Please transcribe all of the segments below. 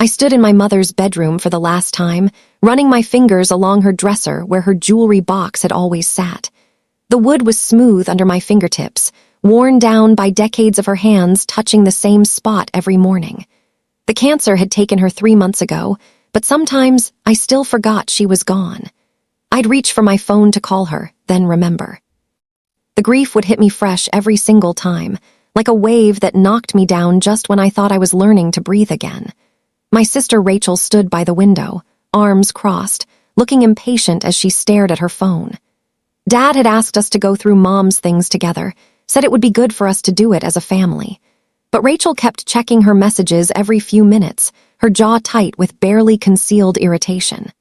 stood in my mother's bedroom for the last time, running my fingers along her dresser where her jewelry box had always sat. The wood was smooth under my fingertips, worn down by decades of her hands touching the same spot every morning. The cancer had taken her 3 months ago, but sometimes I still forgot she was gone. I'd reach for my phone to call her, then remember. The grief would hit me fresh every single time, like a wave that knocked me down just when I thought I was learning to breathe again. My sister Rachel stood by the window, arms crossed, looking impatient as she stared at her phone. Dad had asked us to go through Mom's things together, said it would be good for us to do it as a family. But Rachel kept checking her messages every few minutes, her jaw tight with barely concealed irritation.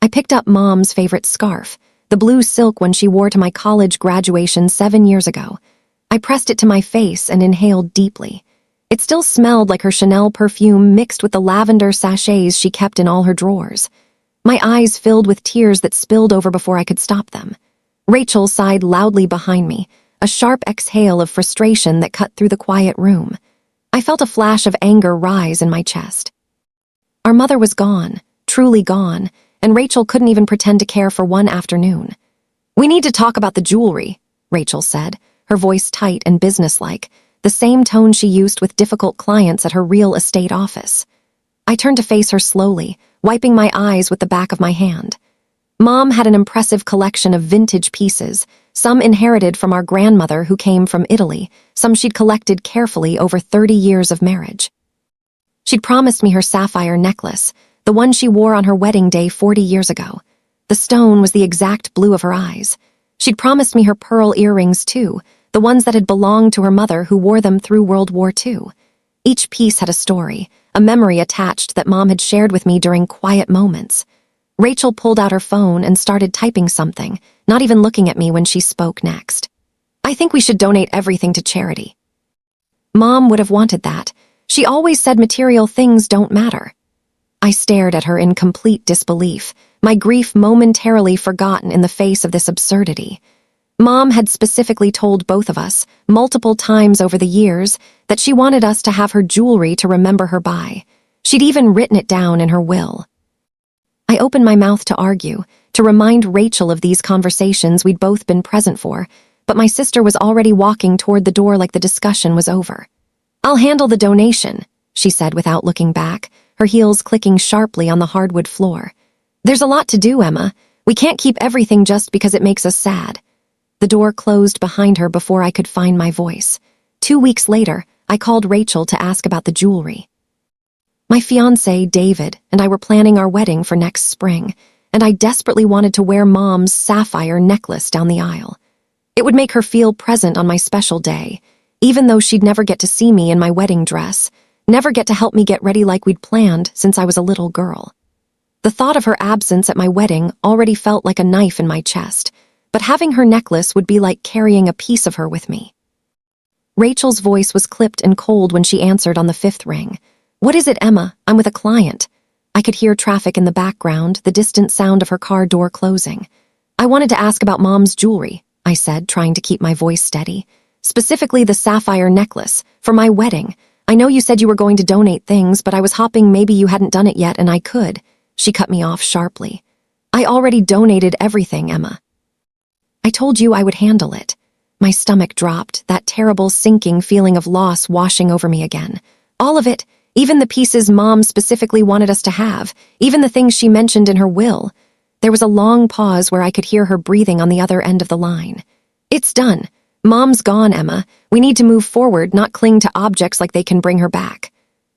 I picked up Mom's favorite scarf, the blue silk one she wore to my college graduation 7 years ago. I pressed it to my face and inhaled deeply. It still smelled like her Chanel perfume mixed with the lavender sachets she kept in all her drawers. My eyes filled with tears that spilled over before I could stop them. Rachel sighed loudly behind me, a sharp exhale of frustration that cut through the quiet room. I felt a flash of anger rise in my chest. Our mother was gone, truly gone, and Rachel couldn't even pretend to care for one afternoon. "We need to talk about the jewelry," Rachel said, her voice tight and businesslike, the same tone she used with difficult clients at her real estate office. I turned to face her slowly, wiping my eyes with the back of my hand. Mom had an impressive collection of vintage pieces, some inherited from our grandmother who came from Italy, some she'd collected carefully over 30 years of marriage. She'd promised me her sapphire necklace, the one she wore on her wedding day 40 years ago. The stone was the exact blue of her eyes. She'd promised me her pearl earrings too, the ones that had belonged to her mother who wore them through World War II. Each piece had a story, a memory attached that Mom had shared with me during quiet moments. Rachel pulled out her phone and started typing something, not even looking at me when she spoke next. "I think we should donate everything to charity." Mom would have wanted that. She always said material things don't matter. I stared at her in complete disbelief, my grief momentarily forgotten in the face of this absurdity. Mom had specifically told both of us, multiple times over the years, that she wanted us to have her jewelry to remember her by. She'd even written it down in her will. I opened my mouth to argue, to remind Rachel of these conversations we'd both been present for, but my sister was already walking toward the door like the discussion was over. "I'll handle the donation," she said without looking back, her heels clicking sharply on the hardwood floor. "There's a lot to do, Emma. We can't keep everything just because it makes us sad." The door closed behind her before I could find my voice. 2 weeks later, I called Rachel to ask about the jewelry. My fiancé, David, and I were planning our wedding for next spring, and I desperately wanted to wear Mom's sapphire necklace down the aisle. It would make her feel present on my special day, even though she'd never get to see me in my wedding dress, never get to help me get ready like we'd planned since I was a little girl. The thought of her absence at my wedding already felt like a knife in my chest, but having her necklace would be like carrying a piece of her with me. Rachel's voice was clipped and cold when she answered on the 5th ring. "What is it, Emma? I'm with a client." I could hear traffic in the background, the distant sound of her car door closing. "I wanted to ask about Mom's jewelry," I said, trying to keep my voice steady. "Specifically the sapphire necklace, for my wedding. I know you said you were going to donate things, but I was hoping maybe you hadn't done it yet and I could." She cut me off sharply. "I already donated everything, Emma." "I told you I would handle it." My stomach dropped, that terrible sinking feeling of loss washing over me again. All of it, even the pieces Mom specifically wanted us to have, even the things she mentioned in her will. There was a long pause where I could hear her breathing on the other end of the line. "It's done. Mom's gone, Emma. We need to move forward, not cling to objects like they can bring her back."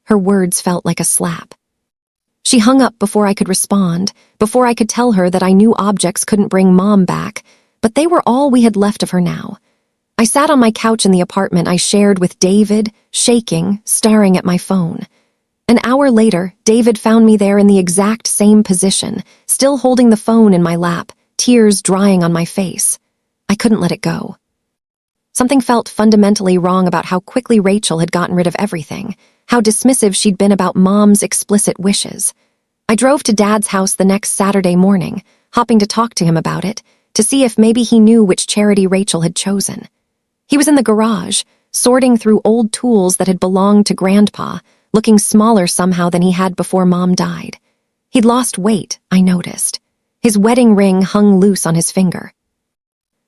Her words felt like a slap. She hung up before I could respond, before I could tell her that I knew objects couldn't bring Mom back, but they were all we had left of her now. I sat on my couch in the apartment I shared with David, shaking, staring at my phone. An hour later, David found me there in the exact same position, still holding the phone in my lap, tears drying on my face. I couldn't let it go. Something felt fundamentally wrong about how quickly Rachel had gotten rid of everything, how dismissive she'd been about Mom's explicit wishes. I drove to Dad's house the next Saturday morning, hoping to talk to him about it, to see if maybe he knew which charity Rachel had chosen. He was in the garage, sorting through old tools that had belonged to Grandpa, looking smaller somehow than he had before Mom died. He'd lost weight, I noticed. His wedding ring hung loose on his finger.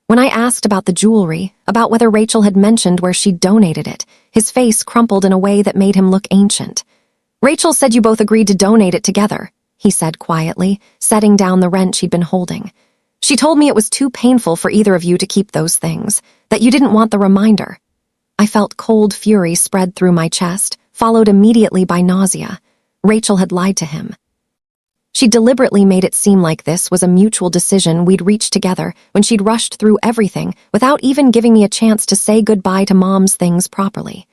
When I asked about the jewelry, about whether Rachel had mentioned where she'd donated it, his face crumpled in a way that made him look ancient. "Rachel said you both agreed to donate it together," he said quietly, setting down the wrench he'd been holding. "She told me it was too painful for either of you to keep those things, that you didn't want the reminder." I felt cold fury spread through my chest, followed immediately by nausea. Rachel had lied to him. She deliberately made it seem like this was a mutual decision we'd reached together when she'd rushed through everything without even giving me a chance to say goodbye to Mom's things properly.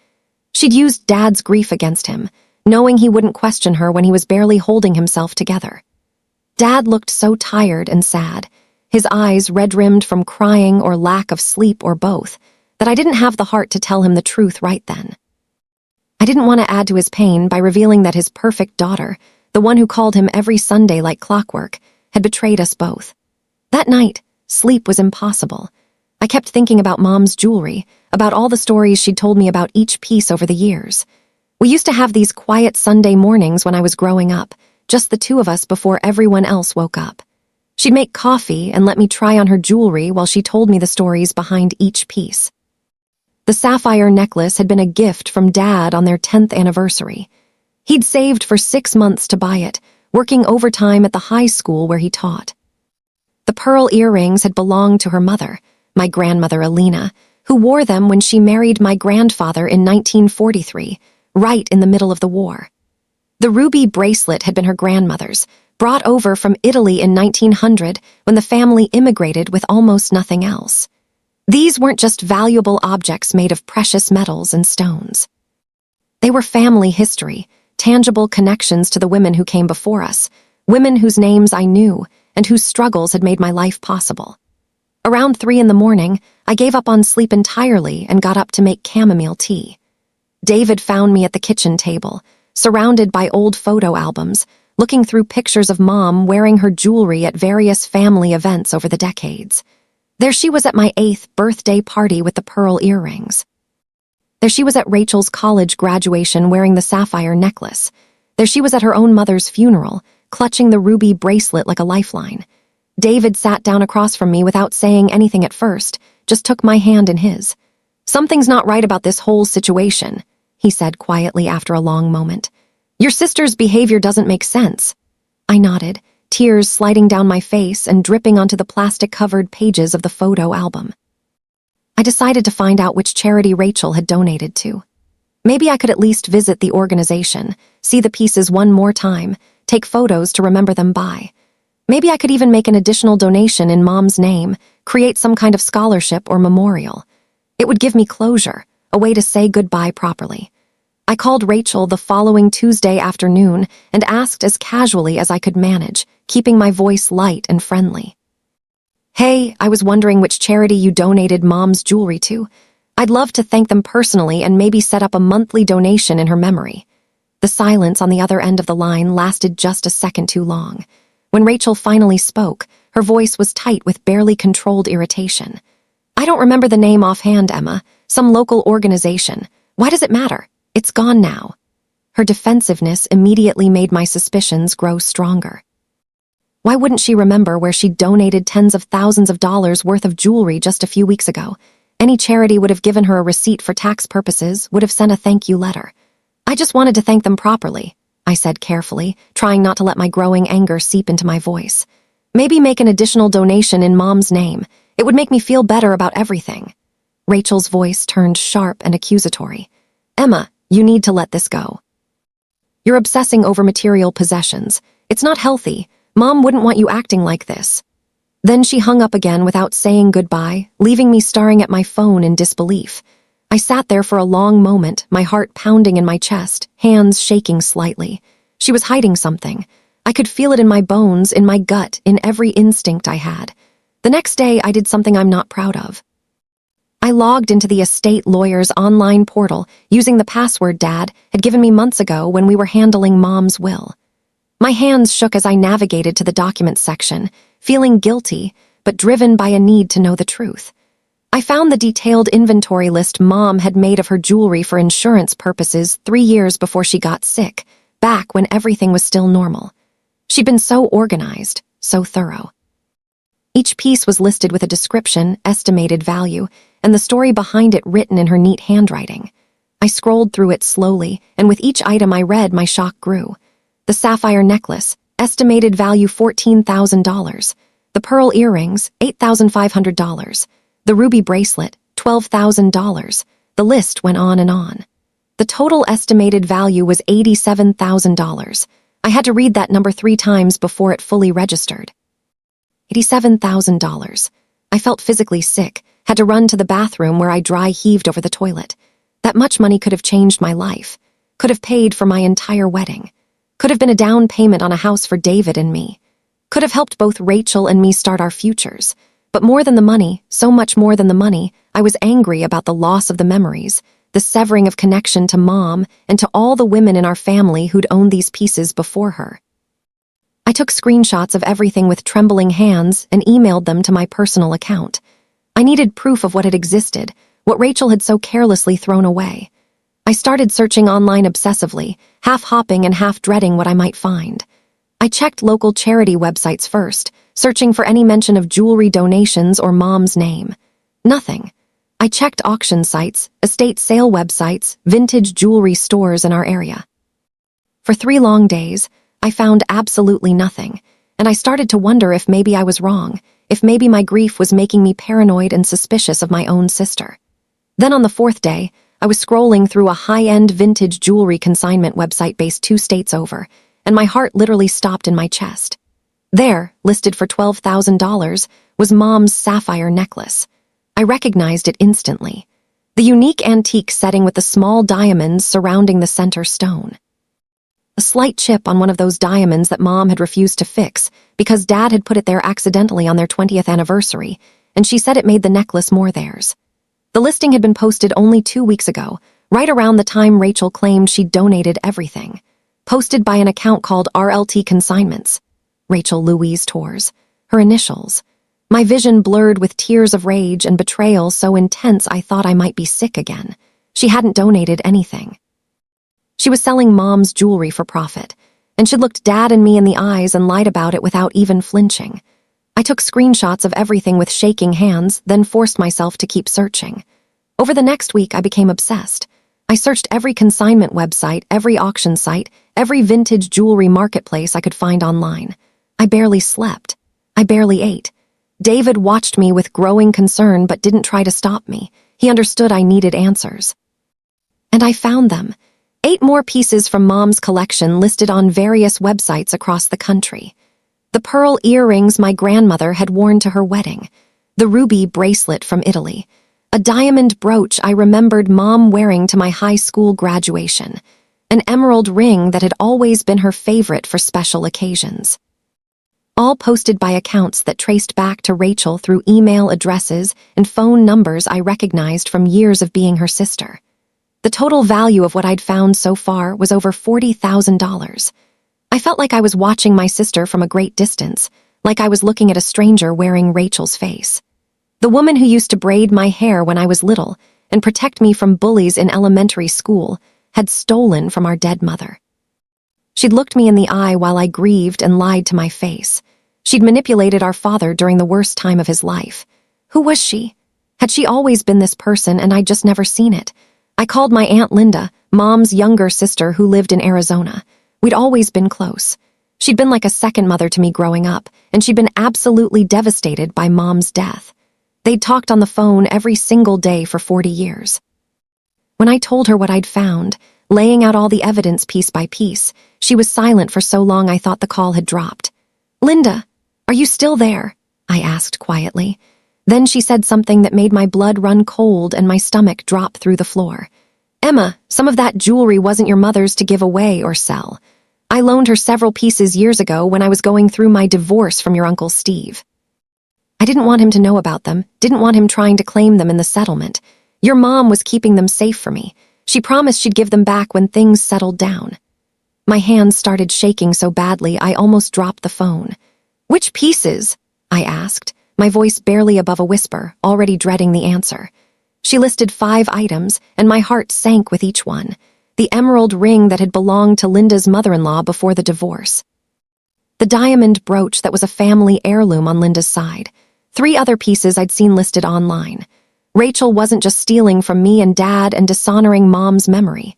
She'd used Dad's grief against him, knowing he wouldn't question her when he was barely holding himself together. Dad looked so tired and sad, his eyes red-rimmed from crying or lack of sleep or both, that I didn't have the heart to tell him the truth right then. I didn't want to add to his pain by revealing that his perfect daughter, the one who called him every Sunday like clockwork, had betrayed us both. That night, sleep was impossible. I kept thinking about Mom's jewelry, about all the stories she'd told me about each piece over the years. We used to have these quiet Sunday mornings when I was growing up, just the two of us before everyone else woke up. She'd make coffee and let me try on her jewelry while she told me the stories behind each piece. The sapphire necklace had been a gift from Dad on their 10th anniversary. He'd saved for 6 months to buy it, working overtime at the high school where he taught. The pearl earrings had belonged to her mother, my grandmother Alina, who wore them when she married my grandfather in 1943, right in the middle of the war. The ruby bracelet had been her grandmother's, brought over from Italy in 1900 when the family immigrated with almost nothing else. These weren't just valuable objects made of precious metals and stones. They were family history, tangible connections to the women who came before us, women whose names I knew and whose struggles had made my life possible. Around 3 a.m, I gave up on sleep entirely and got up to make chamomile tea. David found me at the kitchen table, surrounded by old photo albums, looking through pictures of Mom wearing her jewelry at various family events over the decades. There she was at my 8th birthday party with the pearl earrings. There she was at Rachel's college graduation wearing the sapphire necklace. There she was at her own mother's funeral, clutching the ruby bracelet like a lifeline. David sat down across from me without saying anything at first, just took my hand in his. "Something's not right about this whole situation," he said quietly after a long moment. "Your sister's behavior doesn't make sense." I nodded, tears sliding down my face and dripping onto the plastic-covered pages of the photo album. I decided to find out which charity Rachel had donated to. Maybe I could at least visit the organization, see the pieces one more time, take photos to remember them by. Maybe I could even make an additional donation in Mom's name, create some kind of scholarship or memorial. It would give me closure, a way to say goodbye properly. I called Rachel the following Tuesday afternoon and asked as casually as I could manage, keeping my voice light and friendly. "Hey, I was wondering which charity you donated Mom's jewelry to. I'd love to thank them personally and maybe set up a monthly donation in her memory." The silence on the other end of the line lasted just a second too long. When Rachel finally spoke, her voice was tight with barely controlled irritation. "I don't remember the name offhand, Emma. Some local organization. Why does it matter? It's gone now." Her defensiveness immediately made my suspicions grow stronger. Why wouldn't she remember where she donated tens of thousands of dollars worth of jewelry just a few weeks ago? Any charity would have given her a receipt for tax purposes, would have sent a thank you letter. "I just wanted to thank them properly," I said carefully, trying not to let my growing anger seep into my voice. "Maybe make an additional donation in Mom's name. It would make me feel better about everything." Rachel's voice turned sharp and accusatory. "Emma, you need to let this go. You're obsessing over material possessions. It's not healthy. Mom wouldn't want you acting like this." Then she hung up again without saying goodbye, leaving me staring at my phone in disbelief. I sat there for a long moment, my heart pounding in my chest, hands shaking slightly. She was hiding something. I could feel it in my bones, in my gut, in every instinct I had. The next day, I did something I'm not proud of. I logged into the estate lawyer's online portal using the password Dad had given me months ago when we were handling Mom's will. My hands shook as I navigated to the documents section, feeling guilty, but driven by a need to know the truth. I found the detailed inventory list Mom had made of her jewelry for insurance purposes 3 years before she got sick, back when everything was still normal. She'd been so organized, so thorough. Each piece was listed with a description, estimated value, and the story behind it written in her neat handwriting. I scrolled through it slowly, and with each item I read, my shock grew. The sapphire necklace, estimated value $14,000. The pearl earrings, $8,500. The ruby bracelet, $12,000. The list went on and on. The total estimated value was $87,000. I had to read that number 3 times before it fully registered. $87,000. I felt physically sick, had to run to the bathroom where I dry heaved over the toilet. That much money could have changed my life, could have paid for my entire wedding, could have been a down payment on a house for David and me, could have helped both Rachel and me start our futures. But more than the money, so much more than the money, I was angry about the loss of the memories, the severing of connection to Mom and to all the women in our family who'd owned these pieces before her. I took screenshots of everything with trembling hands and emailed them to my personal account. I needed proof of what had existed, what Rachel had so carelessly thrown away. I started searching online obsessively, half hopping and half dreading what I might find. I checked local charity websites first, searching for any mention of jewelry donations or Mom's name. Nothing. I checked auction sites, estate sale websites, vintage jewelry stores in our area. For 3 long days, I found absolutely nothing, and I started to wonder if maybe I was wrong, if maybe my grief was making me paranoid and suspicious of my own sister. Then on the 4th day, I was scrolling through a high-end vintage jewelry consignment website based 2 states over, and my heart literally stopped in my chest. There, listed for $12,000, was Mom's sapphire necklace. I recognized it instantly. The unique antique setting with the small diamonds surrounding the center stone. A slight chip on one of those diamonds that Mom had refused to fix because Dad had put it there accidentally on their 20th anniversary, and she said it made the necklace more theirs. The listing had been posted only 2 weeks ago, right around the time Rachel claimed she'd donated everything. Posted by an account called RLT Consignments. Rachel Louise Torres. Her initials. My vision blurred with tears of rage and betrayal so intense I thought I might be sick again. She hadn't donated anything. She was selling Mom's jewelry for profit, and she'd looked Dad and me in the eyes and lied about it without even flinching. I took screenshots of everything with shaking hands, then forced myself to keep searching. Over the next week, I became obsessed. I searched every consignment website, every auction site, every vintage jewelry marketplace I could find online. I barely slept. I barely ate. David watched me with growing concern but didn't try to stop me. He understood I needed answers. And I found them. 8 more pieces from Mom's collection listed on various websites across the country. The pearl earrings my grandmother had worn to her wedding. The ruby bracelet from Italy. A diamond brooch I remembered Mom wearing to my high school graduation. An emerald ring that had always been her favorite for special occasions. All posted by accounts that traced back to Rachel through email addresses and phone numbers I recognized from years of being her sister. The total value of what I'd found so far was over $40,000. I felt like I was watching my sister from a great distance, like I was looking at a stranger wearing Rachel's face. The woman who used to braid my hair when I was little and protect me from bullies in elementary school had stolen from our dead mother. She'd looked me in the eye while I grieved and lied to my face. She'd manipulated our father during the worst time of his life. Who was she? Had she always been this person and I'd just never seen it? I called my Aunt Linda, Mom's younger sister who lived in Arizona. We'd always been close. She'd been like a second mother to me growing up, and she'd been absolutely devastated by Mom's death. They'd talked on the phone every single day for 40 years. When I told her what I'd found, laying out all the evidence piece by piece, she was silent for so long I thought the call had dropped. "Linda, are you still there?" I asked quietly. Then she said something that made my blood run cold and my stomach drop through the floor. "Emma, some of that jewelry wasn't your mother's to give away or sell. I loaned her several pieces years ago when I was going through my divorce from your Uncle Steve. I didn't want him to know about them, didn't want him trying to claim them in the settlement. Your mom was keeping them safe for me. She promised she'd give them back when things settled down." My hands started shaking so badly I almost dropped the phone. "Which pieces?" I asked, my voice barely above a whisper, already dreading the answer. She listed 5 items, and my heart sank with each one. The emerald ring that had belonged to Linda's mother-in-law before the divorce. The diamond brooch that was a family heirloom on Linda's side. 3 other pieces I'd seen listed online. Rachel wasn't just stealing from me and Dad and dishonoring Mom's memory.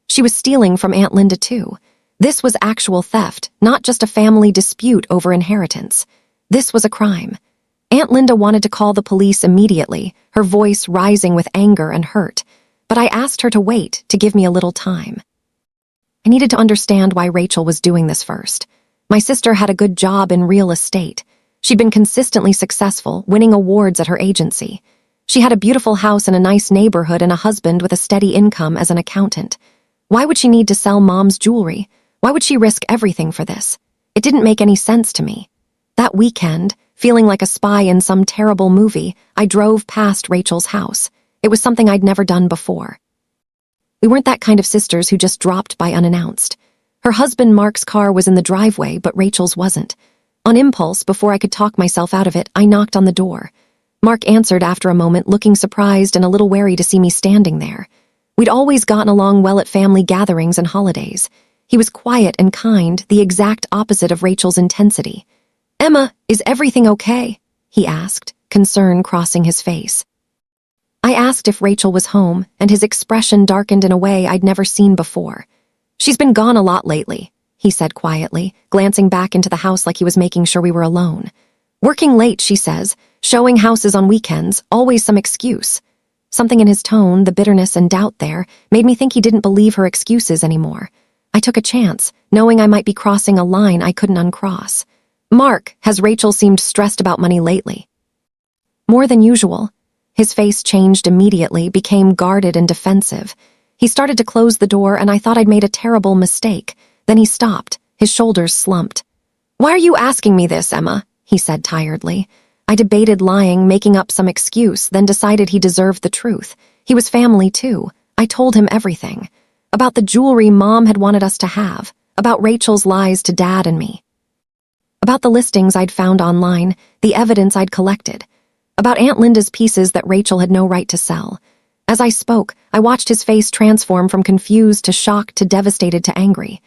She was stealing from Aunt Linda too. This was actual theft, not just a family dispute over inheritance. This was a crime. Aunt Linda wanted to call the police immediately, her voice rising with anger and hurt. But I asked her to wait, to give me a little time. I needed to understand why Rachel was doing this first. My sister had a good job in real estate. She'd been consistently successful, winning awards at her agency. She had a beautiful house in a nice neighborhood and a husband with a steady income as an accountant. Why would she need to sell Mom's jewelry? Why would she risk everything for this? It didn't make any sense to me. That weekend, feeling like a spy in some terrible movie, I drove past Rachel's house. It was something I'd never done before. We weren't that kind of sisters who just dropped by unannounced. Her husband Mark's car was in the driveway, but Rachel's wasn't. On impulse, before I could talk myself out of it, I knocked on the door. Mark answered after a moment, looking surprised and a little wary to see me standing there. We'd always gotten along well at family gatherings and holidays. He was quiet and kind, the exact opposite of Rachel's intensity. "Emma, is everything okay?" he asked, concern crossing his face. I asked if Rachel was home, and his expression darkened in a way I'd never seen before. "She's been gone a lot lately," he said quietly, glancing back into the house like he was making sure we were alone. "Working late, she says, showing houses on weekends, always some excuse." Something in his tone, the bitterness and doubt there, made me think he didn't believe her excuses anymore. I took a chance, knowing I might be crossing a line I couldn't uncross. "Mark, has Rachel seemed stressed about money lately?" "More than usual." His face changed immediately, became guarded and defensive. He started to close the door, and I thought I'd made a terrible mistake. Then he stopped, his shoulders slumped. "Why are you asking me this, Emma?" he said tiredly. I debated lying, making up some excuse, then decided he deserved the truth. He was family too. I told him everything. About the jewelry Mom had wanted us to have. About Rachel's lies to Dad and me. About the listings I'd found online, the evidence I'd collected. About Aunt Linda's pieces that Rachel had no right to sell. As I spoke, I watched his face transform from confused to shocked to devastated to angry.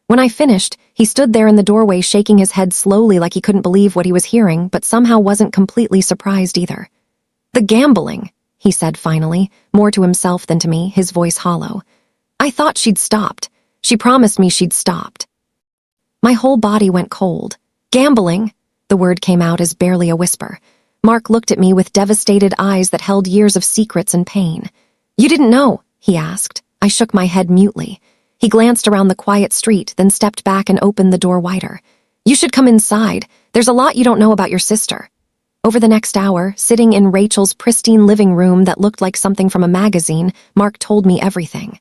When I finished, he stood there in the doorway shaking his head slowly like he couldn't believe what he was hearing, but somehow wasn't completely surprised either. "The gambling," he said finally, more to himself than to me, his voice hollow. "I thought she'd stopped. She promised me she'd stopped." My whole body went cold. "Gambling?" The word came out as barely a whisper. Mark looked at me with devastated eyes that held years of secrets and pain. "You didn't know?" he asked. I shook my head mutely. He glanced around the quiet street, then stepped back and opened the door wider. "You should come inside. There's a lot you don't know about your sister." Over the next hour, sitting in Rachel's pristine living room that looked like something from a magazine, Mark told me everything.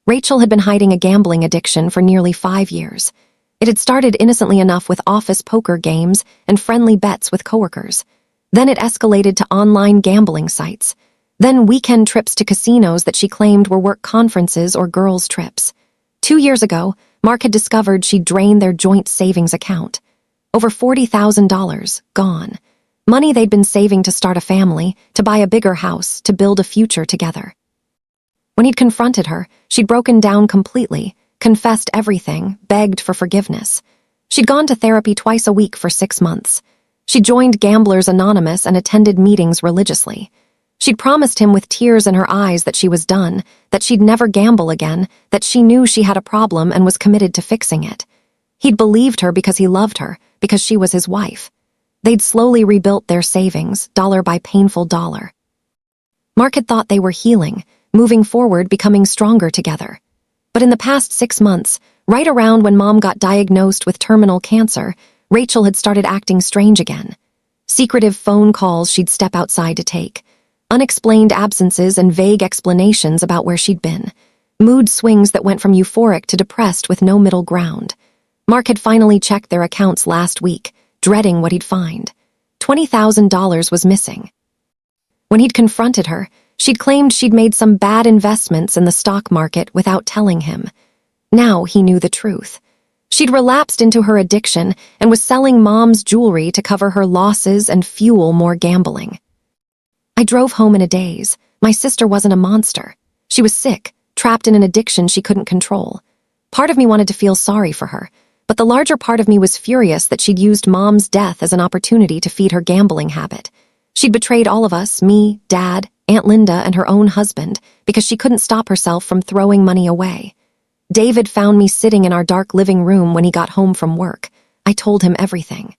Rachel had been hiding a gambling addiction for nearly 5 years. It had started innocently enough with office poker games and friendly bets with coworkers. Then it escalated to online gambling sites. Then weekend trips to casinos that she claimed were work conferences or girls' trips. 2 years ago, Mark had discovered she'd drained their joint savings account. Over $40,000 gone. Money they'd been saving to start a family, to buy a bigger house, to build a future together. When he'd confronted her, she'd broken down completely, confessed everything, begged for forgiveness. She'd gone to therapy twice a week for 6 months. She joined Gamblers Anonymous and attended meetings religiously. She'd promised him with tears in her eyes that she was done, that she'd never gamble again, that she knew she had a problem and was committed to fixing it. He'd believed her because he loved her, because she was his wife. They'd slowly rebuilt their savings, dollar by painful dollar. Mark had thought they were healing, moving forward, becoming stronger together. But in the past 6 months, right around when Mom got diagnosed with terminal cancer, Rachel had started acting strange again. Secretive phone calls she'd step outside to take. Unexplained absences and vague explanations about where she'd been. Mood swings that went from euphoric to depressed with no middle ground. Mark had finally checked their accounts last week, dreading what he'd find. $20,000 was missing. When he'd confronted her, she'd claimed she'd made some bad investments in the stock market without telling him. Now he knew the truth. She'd relapsed into her addiction and was selling Mom's jewelry to cover her losses and fuel more gambling. I drove home in a daze. My sister wasn't a monster. She was sick, trapped in an addiction she couldn't control. Part of me wanted to feel sorry for her, but the larger part of me was furious that she'd used Mom's death as an opportunity to feed her gambling habit. She'd betrayed all of us, me, Dad, Aunt Linda, and her own husband, because she couldn't stop herself from throwing money away. David found me sitting in our dark living room when he got home from work. I told him everything.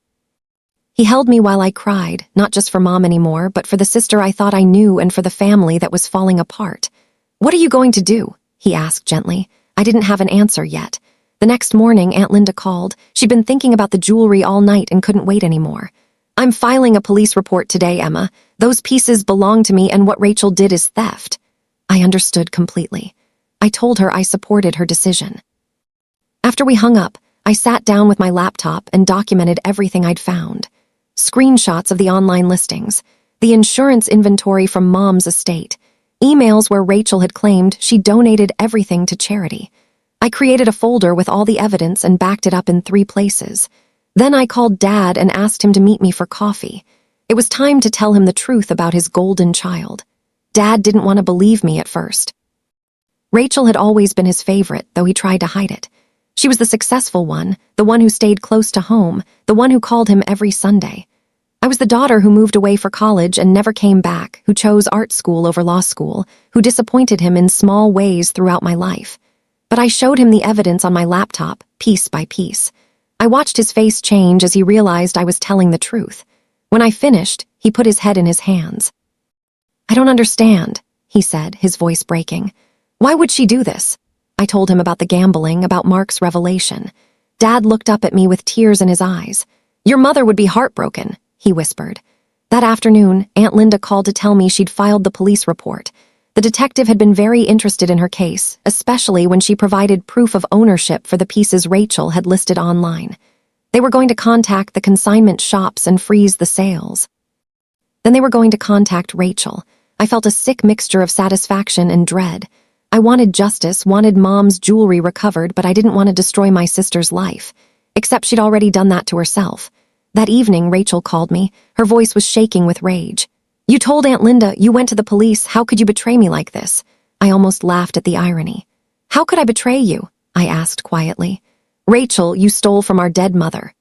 He held me while I cried, not just for Mom anymore, but for the sister I thought I knew and for the family that was falling apart. "What are you going to do?" he asked gently. I didn't have an answer yet. The next morning, Aunt Linda called. She'd been thinking about the jewelry all night and couldn't wait anymore. "I'm filing a police report today, Emma. Those pieces belong to me and what Rachel did is theft." I understood completely. I told her I supported her decision. After we hung up, I sat down with my laptop and documented everything I'd found. Screenshots of the online listings, the insurance inventory from Mom's estate, emails where Rachel had claimed she donated everything to charity. I created a folder with all the evidence and backed it up in 3 places. Then I called Dad and asked him to meet me for coffee. It was time to tell him the truth about his golden child. Dad didn't want to believe me at first. Rachel had always been his favorite, though he tried to hide it. She was the successful one, the one who stayed close to home, the one who called him every Sunday. I was the daughter who moved away for college and never came back, who chose art school over law school, who disappointed him in small ways throughout my life. But I showed him the evidence on my laptop, piece by piece. I watched his face change as he realized I was telling the truth. When I finished, he put his head in his hands. "I don't understand," he said, his voice breaking. "Why would she do this?" I told him about the gambling, about Mark's revelation. Dad looked up at me with tears in his eyes. "Your mother would be heartbroken," he whispered. That afternoon, Aunt Linda called to tell me she'd filed the police report. The detective had been very interested in her case, especially when she provided proof of ownership for the pieces Rachel had listed online. They were going to contact the consignment shops and freeze the sales. Then they were going to contact Rachel. I felt a sick mixture of satisfaction and dread. I wanted justice, wanted Mom's jewelry recovered, but I didn't want to destroy my sister's life. Except she'd already done that to herself. That evening, Rachel called me. Her voice was shaking with rage. "You told Aunt Linda, you went to the police. How could you betray me like this?" I almost laughed at the irony. "How could I betray you?" I asked quietly. "Rachel, you stole from our dead mother."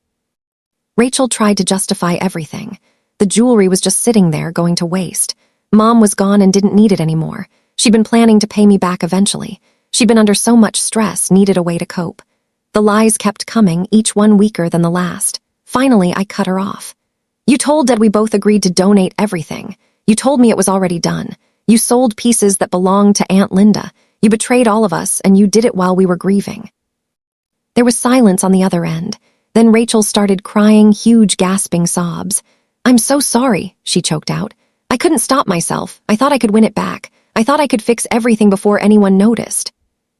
Rachel tried to justify everything. The jewelry was just sitting there, going to waste. Mom was gone and didn't need it anymore. She'd been planning to pay me back eventually. She'd been under so much stress, needed a way to cope. The lies kept coming, each one weaker than the last. Finally, I cut her off. "You told Dad we both agreed to donate everything. You told me it was already done. You sold pieces that belonged to Aunt Linda. You betrayed all of us, and you did it while we were grieving." There was silence on the other end. Then Rachel started crying, huge gasping sobs. "I'm so sorry," she choked out. "I couldn't stop myself. I thought I could win it back. I thought I could fix everything before anyone noticed."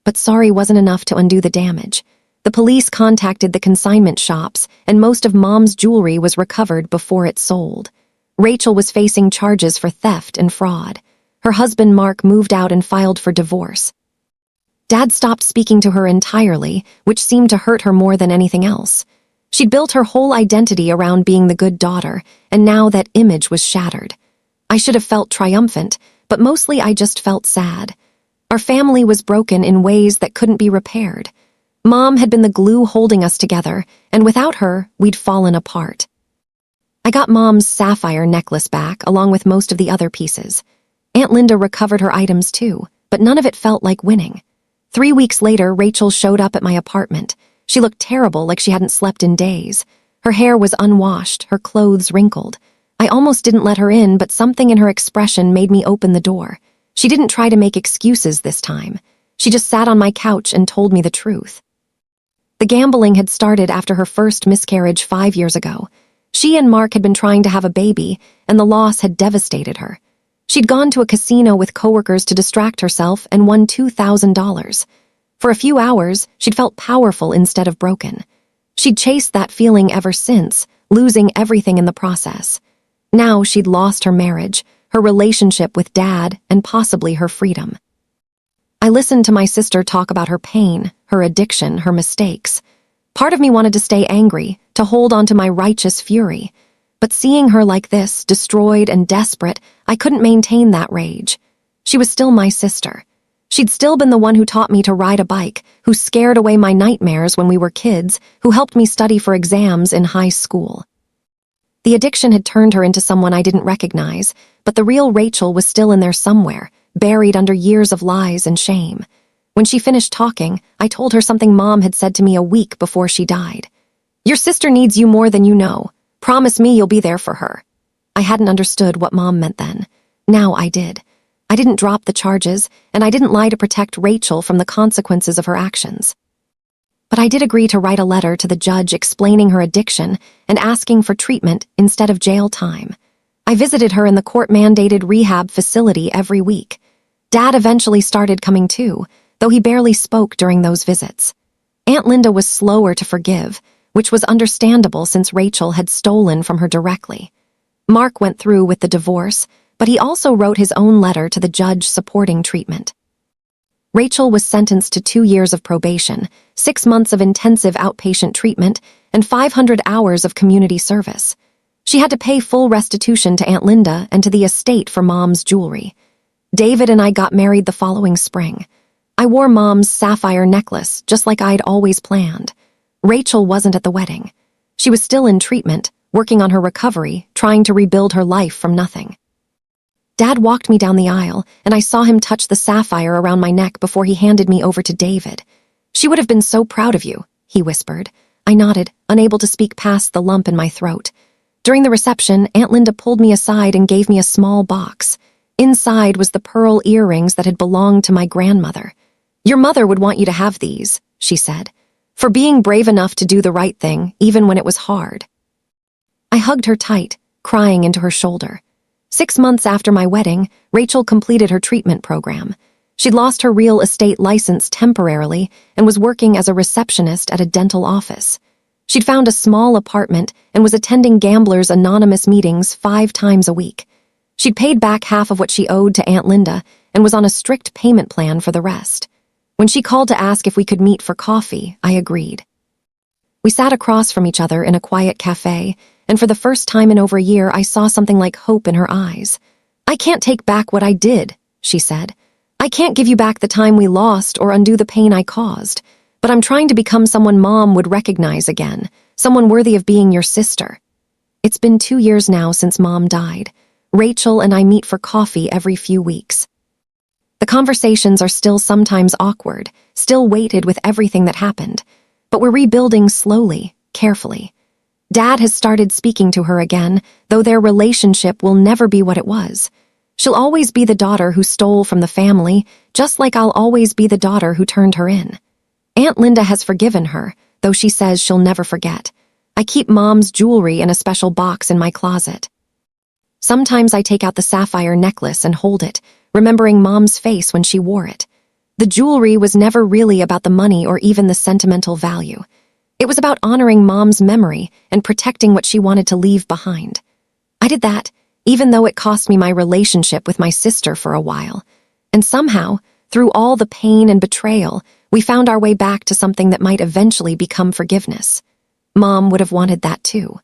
But sorry wasn't enough to undo the damage. The police contacted the consignment shops, and most of Mom's jewelry was recovered before it sold. Rachel was facing charges for theft and fraud. Her husband Mark moved out and filed for divorce. Dad stopped speaking to her entirely, which seemed to hurt her more than anything else. She'd built her whole identity around being the good daughter, and now that image was shattered. I should have felt triumphant, but mostly I just felt sad. Our family was broken in ways that couldn't be repaired. Mom had been the glue holding us together, and without her, we'd fallen apart. I got Mom's sapphire necklace back, along with most of the other pieces. Aunt Linda recovered her items too, but none of it felt like winning. 3 weeks later, Rachel showed up at my apartment. She looked terrible, like she hadn't slept in days. Her hair was unwashed, her clothes wrinkled. I almost didn't let her in, but something in her expression made me open the door. She didn't try to make excuses this time. She just sat on my couch and told me the truth. The gambling had started after her first miscarriage 5 years ago. She and Mark had been trying to have a baby, and the loss had devastated her. She'd gone to a casino with coworkers to distract herself and won $2,000. For a few hours, she'd felt powerful instead of broken. She'd chased that feeling ever since, losing everything in the process. Now she'd lost her marriage, her relationship with Dad, and possibly her freedom. I listened to my sister talk about her pain, her addiction, her mistakes. Part of me wanted to stay angry, to hold on to my righteous fury. But seeing her like this, destroyed and desperate, I couldn't maintain that rage. She was still my sister. She'd still been the one who taught me to ride a bike, who scared away my nightmares when we were kids, who helped me study for exams in high school. The addiction had turned her into someone I didn't recognize, but the real Rachel was still in there somewhere, buried under years of lies and shame. When she finished talking, I told her something Mom had said to me a week before she died. "Your sister needs you more than you know. Promise me you'll be there for her." I hadn't understood what Mom meant then. Now I did. I didn't drop the charges, and I didn't lie to protect Rachel from the consequences of her actions. But I did agree to write a letter to the judge explaining her addiction and asking for treatment instead of jail time. I visited her in the court-mandated rehab facility every week. Dad eventually started coming too, though he barely spoke during those visits. Aunt Linda was slower to forgive, which was understandable since Rachel had stolen from her directly. Mark went through with the divorce, but he also wrote his own letter to the judge supporting treatment. Rachel was sentenced to 2 years of probation, 6 months of intensive outpatient treatment, and 500 hours of community service. She had to pay full restitution to Aunt Linda and to the estate for Mom's jewelry. David and I got married the following spring. I wore Mom's sapphire necklace, just like I'd always planned. Rachel wasn't at the wedding. She was still in treatment, working on her recovery, trying to rebuild her life from nothing. Dad walked me down the aisle, and I saw him touch the sapphire around my neck before he handed me over to David. "She would have been so proud of you," he whispered. I nodded, unable to speak past the lump in my throat. During the reception, Aunt Linda pulled me aside and gave me a small box. Inside was the pearl earrings that had belonged to my grandmother. "Your mother would want you to have these," she said, "for being brave enough to do the right thing, even when it was hard." I hugged her tight, crying into her shoulder. 6 months after my wedding, Rachel completed her treatment program. She'd lost her real estate license temporarily and was working as a receptionist at a dental office. She'd found a small apartment and was attending Gamblers Anonymous meetings 5 times a week. She'd paid back half of what she owed to Aunt Linda and was on a strict payment plan for the rest. When she called to ask if we could meet for coffee, I agreed. We sat across from each other in a quiet cafe, and for the first time in over a year, I saw something like hope in her eyes. "I can't take back what I did," she said. "I can't give you back the time we lost or undo the pain I caused, but I'm trying to become someone Mom would recognize again, someone worthy of being your sister." It's been 2 years now since Mom died. Rachel and I meet for coffee every few weeks. The conversations are still sometimes awkward, still weighted with everything that happened, but we're rebuilding slowly, carefully. Dad has started speaking to her again, though their relationship will never be what it was. She'll always be the daughter who stole from the family, just like I'll always be the daughter who turned her in. Aunt Linda has forgiven her, though she says she'll never forget. I keep Mom's jewelry in a special box in my closet. Sometimes I take out the sapphire necklace and hold it, remembering Mom's face when she wore it. The jewelry was never really about the money or even the sentimental value. It was about honoring Mom's memory and protecting what she wanted to leave behind. I did that, even though it cost me my relationship with my sister for a while. And somehow, through all the pain and betrayal, we found our way back to something that might eventually become forgiveness. Mom would have wanted that too.